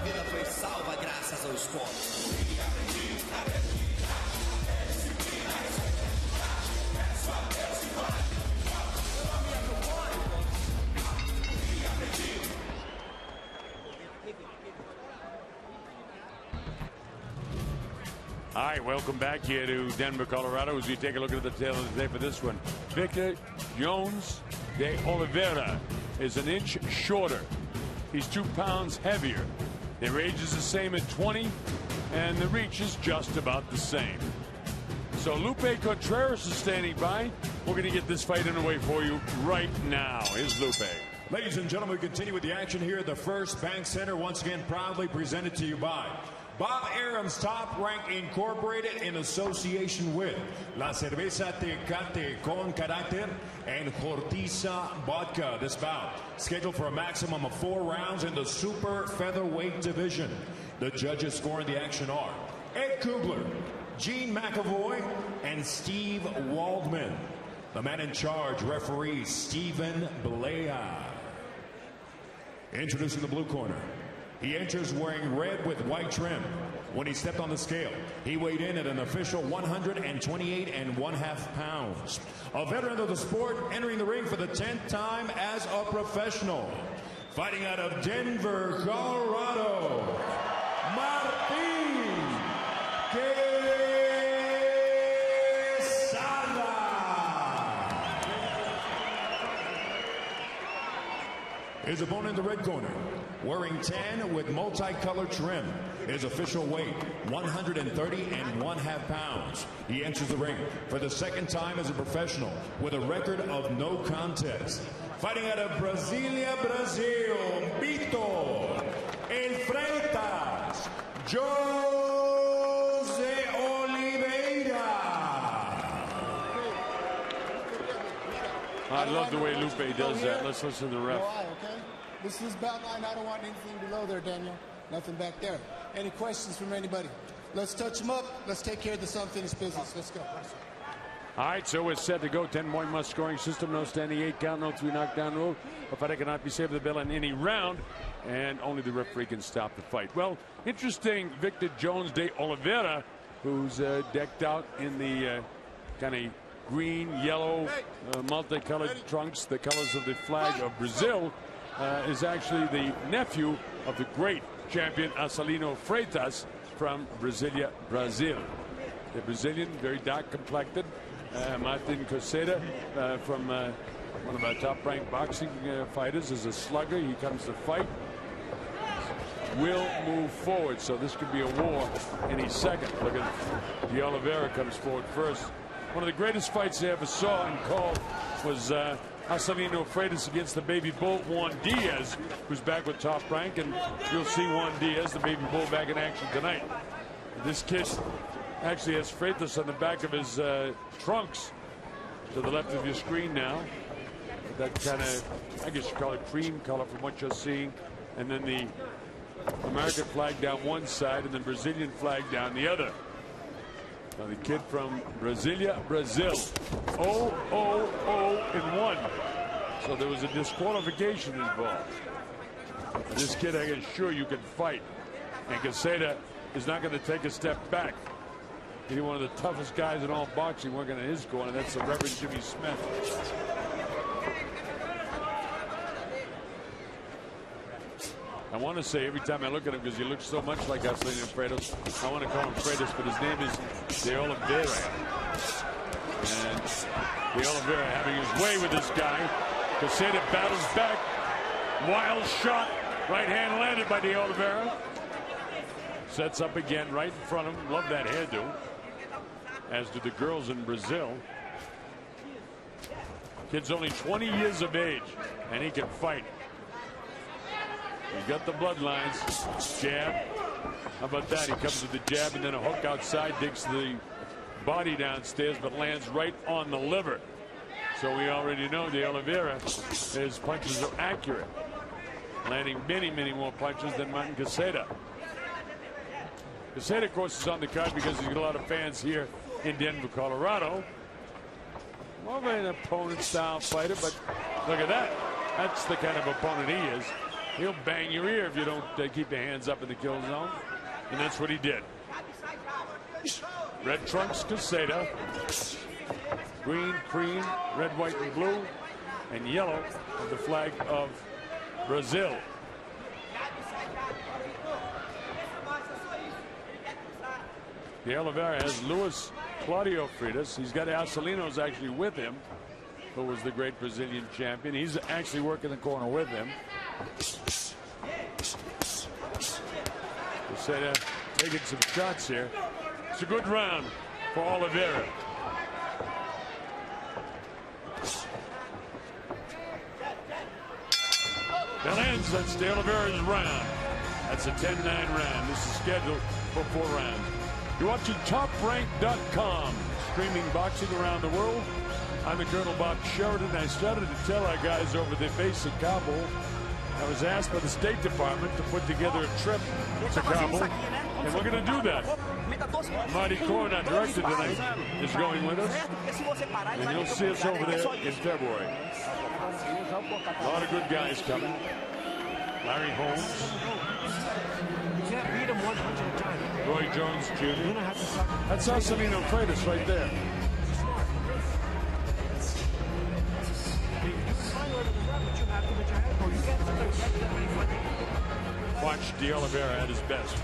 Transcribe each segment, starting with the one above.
Vida foi salva graças ao esporte. All right, welcome back here to Denver, Colorado, as we take a look at the tail of the day for this one. Victor Jones de Oliveira is an inch shorter. He's 2 pounds heavier. Their age is the same at 20, and the reach is just about the same. So Lupe Contreras is standing by. We're going to get this fight underway for you right now. Here's Lupe. Ladies and gentlemen, we continue with the action here at the First Bank Center, once again proudly presented to you by Bob Arum's Top Rank Incorporated in association with La Cerveza Tecate con Carácter and Hortiza Vodka. This bout scheduled for a maximum of 4 rounds in the super featherweight division. The judges scoring the action are Ed Kugler, Gene McAvoy, and Steve Waldman. The man in charge, referee Stephen Blea. Introducing the blue corner. He enters wearing red with white trim. When he stepped on the scale, he weighed in at an official 128 1/2 pounds. A veteran of the sport, entering the ring for the 10th time as a professional. Fighting out of Denver, Colorado, Martin Quezada. His opponent in the red corner, wearing tan with multicolored trim. His official weight, 130 1/2 pounds. He enters the ring for the 2nd time as a professional with a record of no contest. Fighting out of Brasilia, Brazil, VITOR Freitas, Jose Oliveira. I love the way Lupe does that. Let's listen to the ref. This is bout line. I don't want anything below there, Daniel. Nothing back there. Any questions from anybody? Let's touch them up. Let's take care of this unfinished business. Let's go. All right, so we're set to go. 10-point must scoring system. No standing 8 count. No 3 knockdown rule. A fighter cannot be saved the bell in any round, and only the referee can stop the fight. Well, interesting. Victor Jones de Oliveira, who's decked out in the kind of green, yellow, multicolored trunks, the colors of the flag of Brazil, is actually the nephew of the great champion Vitor Freitas from Brasilia, Brazil. The Brazilian, very dark complected, Martin Quezada, from one of our top-ranked boxing fighters, is a slugger. He comes to fight, will move forward, so this could be a war any second. Look at de Oliveira comes forward first. One of the greatest fights I ever saw and called was Vitor Freitas against the baby bull Juan Diaz, who's back with Top Rank, and you'll see Juan Diaz, the baby bull, back in action tonight. This kid actually has Freitas on the back of his trunks to the left of your screen now. That kind of, I guess you call it cream color from what you're seeing, and then the American flag down one side and the Brazilian flag down the other. Now the kid from Brasilia, Brazil, 0-0-0-1. So there was a disqualification involved. This kid, I can assure you, can fight. And Quezada is not going to take a step back. He's one of the toughest guys in all boxing working in his corner. That's the Reverend Jimmy Smith. I want to say every time I look at him, because he looks so much like Vitor Freitas, I want to call him Freitas, but his name is de Oliveira. And de Oliveira having his way with this guy. Quezada battles back. Wild shot. Right hand landed by de Oliveira. Sets up again right in front of him. Love that hairdo. As do the girls in Brazil. Kid's only 20 years of age, and he can fight. He's got the bloodlines. Jab. How about that? He comes with the jab and then a hook outside, digs the body downstairs, but lands right on the liver. So we already know de Oliveira, his punches are accurate, landing many, many more punches than Martin Quezada. Quezada, of course, is on the card because he's got a lot of fans here in Denver, Colorado. More of an opponent-style fighter, but look at that. That's the kind of opponent he is. He'll bang your ear if you don't keep your hands up in the kill zone. And that's what he did. Red trunks, Quezada. Green, cream, red, white, and blue. And yellow of the flag of Brazil. De Oliveira has Luis Claudio Freitas. He's got Arcelinos actually with him, who was the great Brazilian champion. He's actually working the corner with him. Quezada taking some shots here. It's a good round for Oliveira. That ends. That's De Oliveira's round. That's a 10-9 round. This is scheduled for 4 rounds. You're watching TopRank.com, streaming boxing around the world. I'm the Colonel Bob Sheridan. I started to tell our guys over the base in Kabul. I was asked by the State Department to put together a trip to Kabul, and we're going to do that. Marty Korn, our director tonight, is going with us, and you'll see us over there in February. A lot of good guys coming. Larry Holmes. Roy Jones Jr. That's Arcelino Freitas right there. Watch De Oliveira at his best.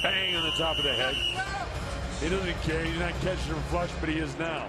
Bang on the top of the head. He doesn't care. He's not catching him flush, but he is now.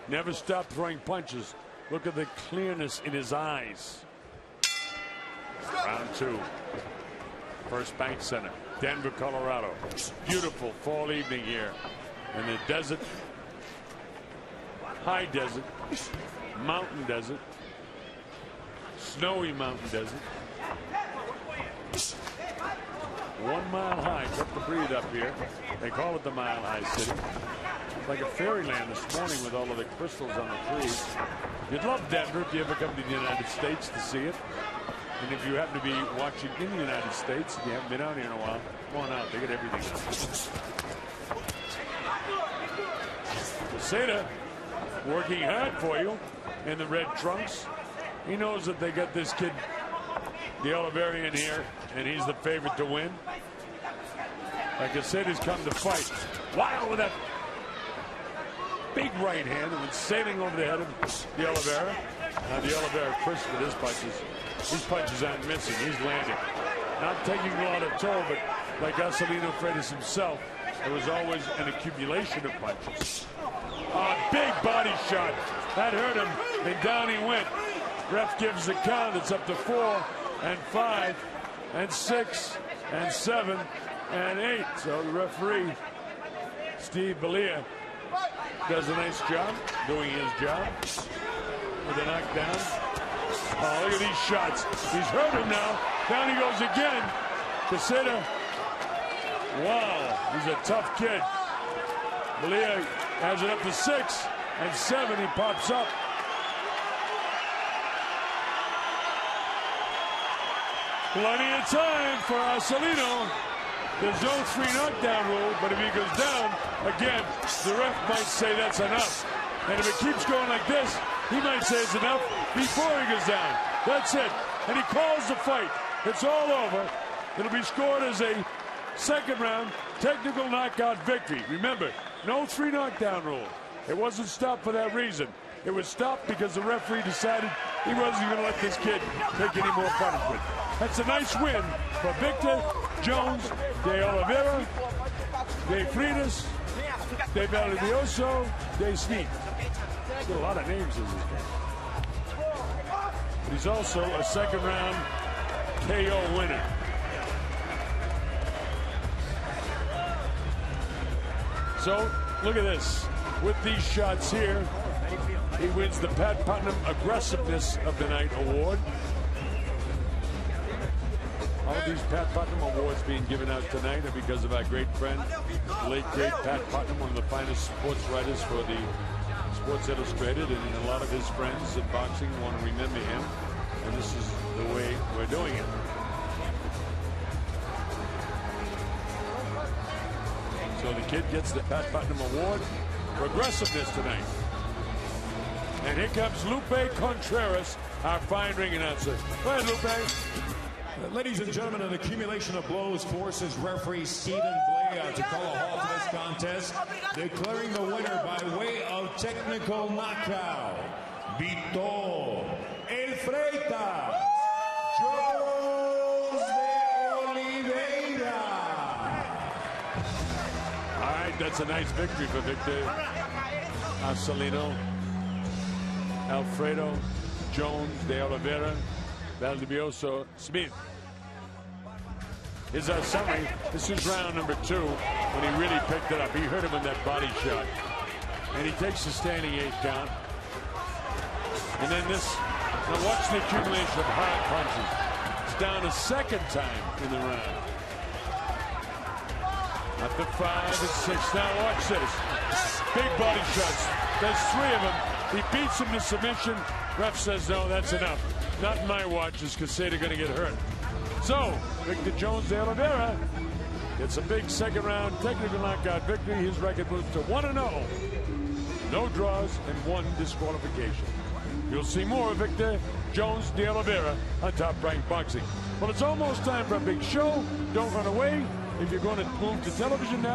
Never stopped throwing punches. Look at the clearness in his eyes. Round 2. First Bank Center, Denver, Colorado. Beautiful fall evening here in the desert, high desert, mountain desert, snowy mountain desert. 1 mile high. Tough to breathe up here. They call it the Mile High City. It's like a fairyland this morning with all of the crystals on the trees. You'd love Denver if you ever come to the United States to see it. And if you happen to be watching in the United States and you haven't been out here in a while, come on out. They get everything out. Quezada working hard for you in the red trunks. He knows that they got this kid, the Oliveira, in here, and he's the favorite to win. Like Quezada's come to fight. Wow, with that big right hand and then sailing over the head of De Oliveira. Now De Oliveira crisp with his punches. These punches aren't missing. He's landing. Not taking a lot of toll, but like Arcelino Freitas himself, there was always an accumulation of punches. A big body shot. That hurt him, and down he went. Ref gives the count. It's up to 4 and 5 and 6 and 7 and 8. So the referee, Steve Belia, does a nice job doing his job with a knockdown. Oh, look at these shots. He's hurt him now. Down he goes again. Quezada. Wow, he's a tough kid. Belia has it up to 6 and 7. He pops up. Plenty of time for Arcelino. There's no 3 knockdown rule, but if he goes down, again, the ref might say that's enough. And if it keeps going like this, he might say it's enough before he goes down. That's it. And he calls the fight. It's all over. It'll be scored as a second round technical knockout victory. Remember, no 3 knockdown rule. It wasn't stopped for that reason. It was stopped because the referee decided he wasn't going to let this kid take any more punishment. That's a nice win for Victor Jones de Oliveira, de Freitas, de Valvioso, de Smith. Got a lot of names in this game. He's also a second round KO winner. So look at this. With these shots here, he wins the Pat Putnam Aggressiveness of the Night award. All of these Pat Putnam awards being given out tonight are because of our great friend, late great Pat Putnam, one of the finest sports writers for the Sports Illustrated, and a lot of his friends in boxing want to remember him, and this is the way we're doing it. So the kid gets the Pat Putnam Award for aggressiveness tonight. And here comes Lupe Contreras, our fine ring announcer. Go ahead, Lupe. Ladies and gentlemen, an accumulation of blows forces referee Stephen Blea to call a halt to this contest, declaring the winner by way of technical knockout, VITOR Freitas, Jones de Oliveira. All right, that's a nice victory for Victor Arcelino, Alfredo Jones de Oliveira, Valdivioso Smith. Here's our summary. This is round number 2 when he really picked it up. He hurt him with that body shot. And he takes the standing 8 count. And then this, now watch the accumulation of hard punches. It's down a second time in the round. Up to 5 and 6. Now watch this. Big body shots. There's 3 of them. He beats him to submission. Ref says, no, that's enough. Not in my watch, is Quezada going to get hurt. So, Victor Jones de Oliveira gets a big second round technical knockout victory. His record moves to 1-0. No draws and 1 disqualification. You'll see more of Victor Jones de Oliveira on Top Rank Boxing. Well, it's almost time for a big show. Don't run away. If you're going to move to television now,